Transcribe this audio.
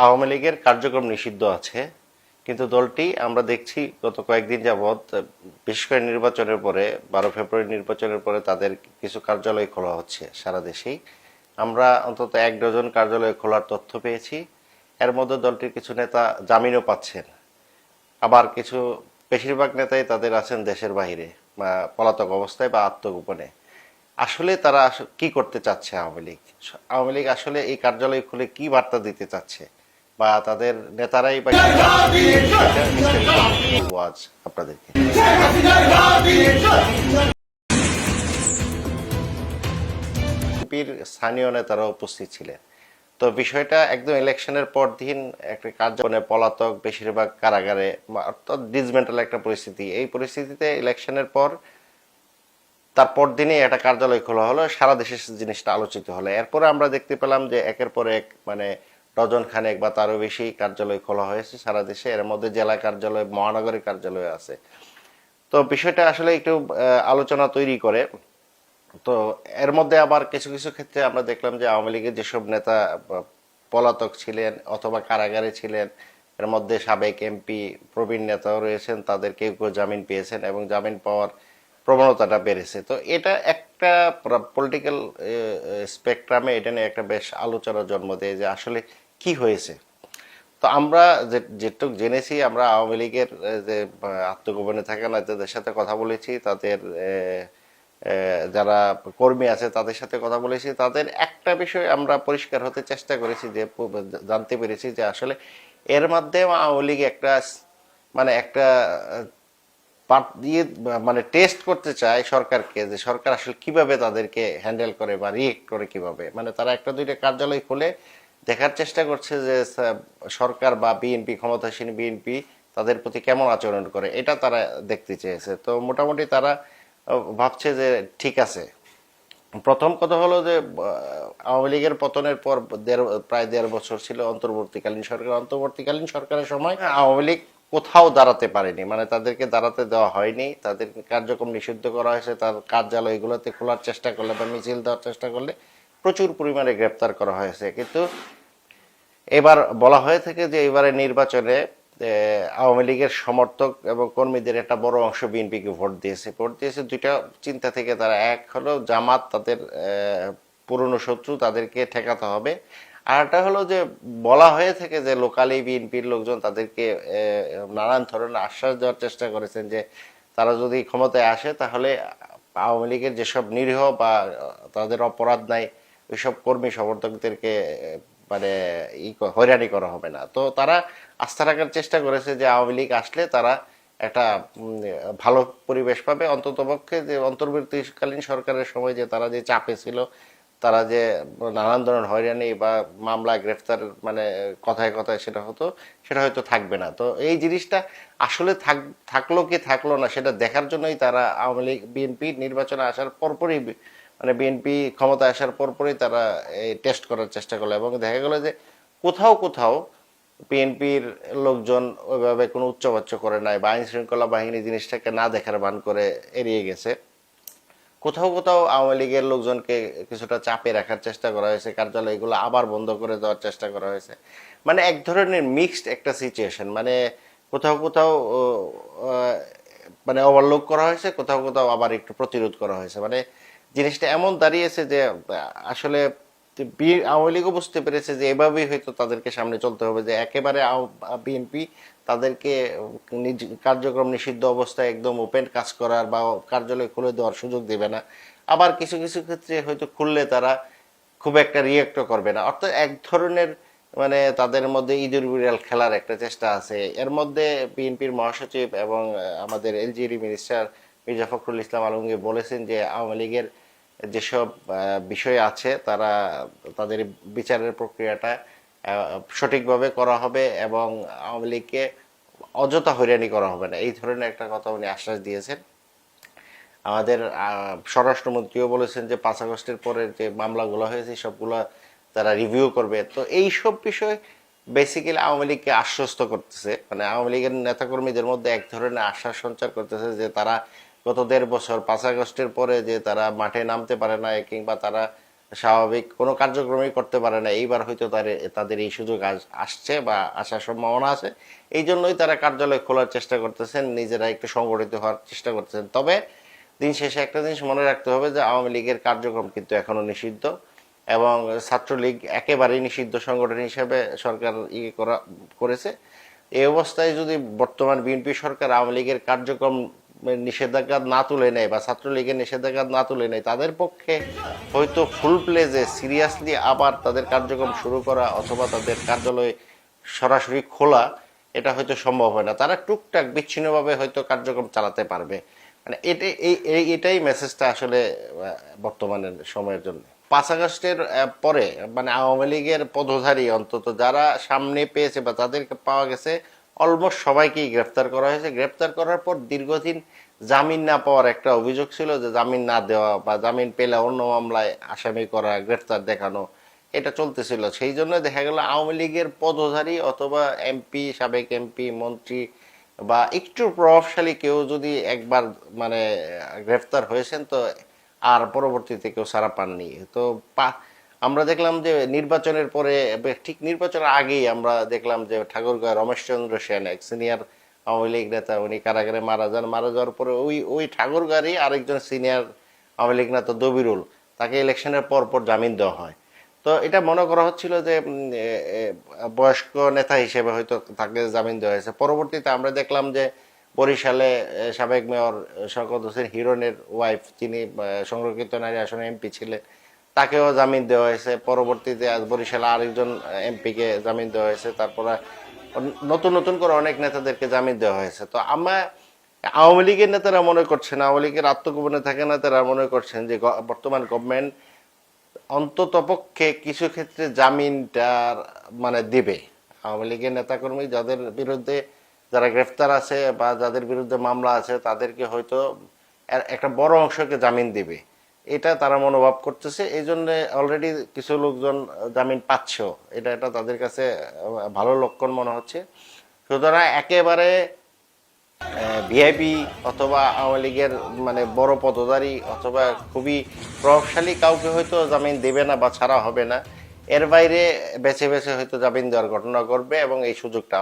আওয়ামী লীগের কার্যক্রম নিষিদ্ধ আছে, কিন্তু দলটি আমরা দেখছি গত কয়েকদিন যাবৎ, বিশেষ করে নির্বাচনের পরে 12 ফেব্রুয়ারি নির্বাচনের পরে তাদের কিছু কার্যালয় খোলা হচ্ছে সারা দেশেই। আমরা অন্তত 1 ডজন কার্যালয় খোলার তথ্য পেয়েছি। এর মধ্যে দলটির কিছু নেতা জামিনও পাচ্ছেন, আবার কিছু বেশিরভাগ নেতাই তাদের আছেন দেশের বাইরে বা পলাতক অবস্থায় বা আত্মগোপনে। আসলে তারা কি করতে চাচ্ছে আওয়ামী লীগ? আওয়ামী লীগ আসলে এই কার্যালয় খুলে কি বার্তা দিতে চাচ্ছে, বা তাদের নেতারাই বা আজ আপনাদেরকে বিএনপির স্থানীয় নেতারা উপস্থিত ছিলেন। তো বিষয়টা একদম ইলেকশনের পর দিন একটা কার্যক্রমে পলাতক, বেশিরভাগ কারাগারে, অর্থাৎ ডিসমেন্টাল একটা পরিস্থিতি। এই পরিস্থিতিতে ইলেকশনের পর তারপর দিনই একটা কার্যালয় খোলা হলো, সারা দেশে জিনিসটা আলোচিত হলো। এরপরে আমরা দেখতে পেলাম যে একের পর এক ডজন খানেক বা তারও বেশি কার্যালয় খোলা হয়েছে সারা দেশে। এর মধ্যে জেলা কার্যালয়, মহানগরী কার্যালয় আছে। তো বিষয়টা আসলে একটু আলোচনা তৈরি করে। তো এর মধ্যে আবার কিছু কিছু ক্ষেত্রে আমরা দেখলাম যে আওয়ামী লীগের যেসব নেতা পলাতক ছিলেন অথবা কারাগারে ছিলেন, এর মধ্যে সাবেক এমপি, প্রবীণ নেতাও রয়েছেন, তাদের কেউ কেউ জামিন পেয়েছেন এবং জামিন পাওয়ার প্রবণতাটা বেড়েছে। তো এটা একটা পলিটিক্যাল স্পেকট্রামে এটা নিয়ে একটা বেশ আলোচনার জন্ম দেয় যে আসলে কি হয়েছে। তো আমরা যেটুক জেনেছি, আমরা আওয়ামী লীগের যে আত্মগোপনে থাকা নেতাদের সাথে কথা বলেছি, তাদের যারা কর্মী আছে তাদের সাথে কথা বলেছি। তাদের একটা বিষয় আমরা পরিষ্কার হতে চেষ্টা করেছি, যে জানতে পেরেছি যে আসলে এর মাধ্যমে আওয়ামী লীগ একটা পার্ট দিয়ে টেস্ট করতে চায় সরকারকে, যে সরকার আসলে কিভাবে তাদেরকে হ্যান্ডেল করে বা রিয়েক্ট করে কিভাবে। তারা একটা দুইটা কার্যালয় খুলে দেখার চেষ্টা করছে যে সরকার বা বিএনপি, ক্ষমতাসীন বিএনপি তাদের প্রতি কেমন আচরণ করে, এটা তারা দেখতে চেয়েছে। তো মোটামুটি তারা ভাবছে যে ঠিক আছে। প্রথম কথা হলো যে আওয়ামী লীগের পতনের পর প্রায় 1.5 বছর ছিল অন্তর্বর্তীকালীন সরকার। অন্তর্বর্তীকালীন সরকারের সময় আওয়ামী লীগ কোথাও দাঁড়াতে পারেনি, তাদেরকে দাঁড়াতে দেওয়া হয়নি, তাদের কার্যক্রম নিষিদ্ধ করা হয়েছে। তার কার্যালয়গুলোতে খোলার চেষ্টা করলে বা মিছিল দেওয়ার চেষ্টা করলে প্রচুর পরিমাণে গ্রেপ্তার করা হয়েছে। কিন্তু এবার বলা হয়ে থাকে যে এবারে নির্বাচনে আওয়ামী লীগের সমর্থক এবং কর্মীদের একটা বড় অংশ বিএনপিকে ভোট দিয়েছে দুইটা চিন্তা থেকে। তারা, এক হলো জামাত তাদের পুরনো শত্রু, তাদেরকে ঠেকাতে হবে। আর একটা হলো যে বলা হয়ে থাকে যে লোকালি বিএনপির লোকজন তাদেরকে নানান ধরনের আশ্বাস দেওয়ার চেষ্টা করেছেন যে তারা যদি ক্ষমতায় আসে তাহলে আওয়ামী লীগের যেসব নিরীহ বা তাদের অপরাধ নাই ওইসব কর্মী সমর্থকদেরকে মানে হয়রানি করা হবে না। তো তারা আস্থা রাখার চেষ্টা করেছে যে আওয়ামী লীগ আসলে তারা একটা ভালো পরিবেশ পাবে। অন্ততপক্ষে যে অন্তর্বর্তীকালীন সরকারের সময় যে তারা যে চাপে ছিল, তারা যে নানান ধরনের হয়রানি বা মামলা, গ্রেফতার কথায় কথায় সেটা হয়তো থাকবে না। তো এই জিনিসটা আসলে থাকলো কি থাকলো না সেটা দেখার জন্যই তারা আওয়ামী লীগ বিএনপি নির্বাচনে আসার পরপরই বিএনপি ক্ষমতায় আসার পরপরই তারা এই টেস্ট করার চেষ্টা করলো। এবং দেখা গেল যে কোথাও কোথাও বিএনপির লোকজন ওইভাবে কোনো উচ্চবাচ্য করে নাই, বা আইন শৃঙ্খলা বাহিনী জিনিসটাকে না দেখার ভান করে এড়িয়ে গেছে। কোথাও কোথাও আওয়ামী লীগের লোকজনকে কিছুটা চাপে রাখার চেষ্টা করা হয়েছে, কার্যালয়গুলো আবার বন্ধ করে দেওয়ার চেষ্টা করা হয়েছে। এক ধরনের মিক্সড একটা সিচুয়েশন। কোথাও কোথাও ওভারলোক করা হয়েছে, কোথাও কোথাও আবার একটু প্রতিরোধ করা হয়েছে। জিনিসটা এমন দাঁড়িয়েছে যে আসলে আওয়ামী লীগও বুঝতে পেরেছে যে এভাবেই হয়তো তাদেরকে সামনে চলতে হবে, যে একেবারে বিএনপি তাদেরকে কার্যক্রম নিষিদ্ধ অবস্থায় একদম ওপেন কাজ করার বা কার্যালয় খুলে দেওয়ার সুযোগ দেবে না। আবার কিছু কিছু ক্ষেত্রে হয়তো খুললে তারা খুব একটা রিয়েক্টও করবে না। অর্থাৎ এক ধরনের তাদের মধ্যে ইঁদুর বিড়াল খেলার একটা চেষ্টা আছে। এর মধ্যে বিএনপির মহাসচিব এবং আমাদের এলজিডি মিনিস্টার মির্জা ফখরুল ইসলাম আলমগীর বলেছেন যে আওয়ামী লীগের যেসব বিষয় আছে তারা তাদের বিচারের প্রক্রিয়াটা সঠিকভাবে করা হবে এবং আওয়ামী লীগকে অযথা হয়রানি করা হবে না, এই ধরনের একটা কথা উনি আশ্বাস দিয়েছেন। আমাদের স্বরাষ্ট্রমন্ত্রীও বলেছেন যে 5 আগস্টের পরে যে মামলাগুলো হয়েছে সবগুলো তারা রিভিউ করবে। তো এই সব বিষয় বেসিক্যালি আওয়ামী লীগকে আশ্বস্ত করতেছে, আওয়ামী লীগের নেতাকর্মীদের মধ্যে এক ধরনের আশ্বাস সঞ্চার করতেছে যে তারা গত 1.5 বছর 5 আগস্টের পরে যে তারা মাঠে নামতে পারে না, কিংবা তারা স্বাভাবিক কোনো কার্যক্রমই করতে পারে না, এইবার হয়তো তাদের এই সুযোগ আসছে বা আসার সম্ভাবনা আছে। এই জন্যই তারা কার্যালয় খোলার চেষ্টা করতেছেন, নিজেরা একটু সংগঠিত হওয়ার চেষ্টা করতেছেন। তবে দিন শেষে একটা জিনিস মনে রাখতে হবে যে আওয়ামী লীগের কার্যক্রম কিন্তু এখনো নিষিদ্ধ, এবং ছাত্রলীগ একেবারেই নিষিদ্ধ সংগঠন হিসেবে সরকার করেছে। এই অবস্থায় যদি বর্তমান বিএনপি সরকার আওয়ামী লীগের কার্যক্রম নিষেধাজ্ঞা না তুলে নেয় বা ছাত্রলীগের নিষেধাজ্ঞা না তুলে নেয়, তাদের পক্ষে হয়তো ফুল প্লেজে সিরিয়াসলি আবার তাদের কার্যক্রম শুরু করা অথবা তাদের কার্যালয় সরাসরি খোলা এটা হয়তো সম্ভব হয় না। তারা টুকটাক বিচ্ছিন্নভাবে হয়তো কার্যক্রম চালাতে পারবে। মানে এটাই মেসেজটা আসলে বর্তমানের সময়ের জন্য। 5 আগস্টের পরে মানে আওয়ামী লীগের পদধারী অন্তত যারা সামনে পেয়েছে বা তাদেরকে পাওয়া গেছে, অলমোস্ট সবাইকেই গ্রেফতার করা হয়েছে। গ্রেফতার করার পর দীর্ঘদিন জামিন না পাওয়ার একটা অভিযোগ ছিল, যে জামিন না দেওয়া বা জামিন পেলে অন্য মামলায় আসামি করা, গ্রেফতার দেখানো, এটা চলতেছিল। সেই জন্য দেখা গেল আওয়ামী লীগের পদধারী অথবা এমপি, সাবেক এমপি, মন্ত্রী বা একটু প্রভাবশালী কেউ যদি একবার মানে গ্রেফতার হয়েছেন, তো আর পরবর্তীতে কেউ ছাড়া পাননি। তো আমরা দেখলাম যে নির্বাচনের পরে, ঠিক নির্বাচনের আগেই আমরা দেখলাম যে ঠাকুরগাঁও রমেশচন্দ্র সেন, এক সিনিয়র আওয়ামী লীগ নেতা, উনি কারাগারে মারা যান। মারা যাওয়ার পরে ওই ঠাকুরগাঁওরই আরেকজন সিনিয়র আওয়ামী লীগ নেতা দবিরুল, তাকে ইলেকশনের পর পর জামিন দেওয়া হয়। তো এটা মনে করা হচ্ছিল যে বয়স্ক নেতা হিসেবে হয়তো তাকে জামিন দেওয়া হয়েছে। পরবর্তীতে আমরা দেখলাম যে বরিশালে সাবেক মেয়র শওকত হোসেন হিরণের ওয়াইফ, যিনি সংরক্ষিত নারী আসনে এমপি ছিলেন, তাকেও জামিন দেওয়া হয়েছে। পরবর্তীতে আজ বরিশালে আরেকজন এমপিকে জামিন দেওয়া হয়েছে। তারপরে নতুন নতুন করে অনেক নেতাদেরকে জামিন দেওয়া হয়েছে। তো আওয়ামী লীগের নেতারা মনে করছেন, আওয়ামী লীগের আত্মগোপনে থাকা নেতারা মনে করছেন যে বর্তমান গভর্নমেন্ট অন্তত পক্ষে কিছু ক্ষেত্রে জামিনটার মানে দিবে। আওয়ামী লীগের নেতাকর্মী যাদের বিরুদ্ধে, যারা গ্রেফতার আছে বা যাদের বিরুদ্ধে মামলা আছে, তাদেরকে হয়তো একটা বড় অংশকে জামিন দিবে, এটা তারা মনোভাব করতেছে। এই জন্য অলরেডি কিছু লোকজন জামিন পাচ্ছেও, এটা তাদের কাছে ভালো লক্ষণ মনে হচ্ছে। সুতরাং একেবারে ভিআইপি অথবা আওয়ামী লীগের মানে বড় পদধারী অথবা খুবই প্রভাবশালী কাউকে হয়তো জামিন দেবে না বা ছাড়া হবে না, এর বাইরে বেছে বেছে হয়তো জামিন দেওয়ার ঘটনা ঘটবে, এবং এই সুযোগটা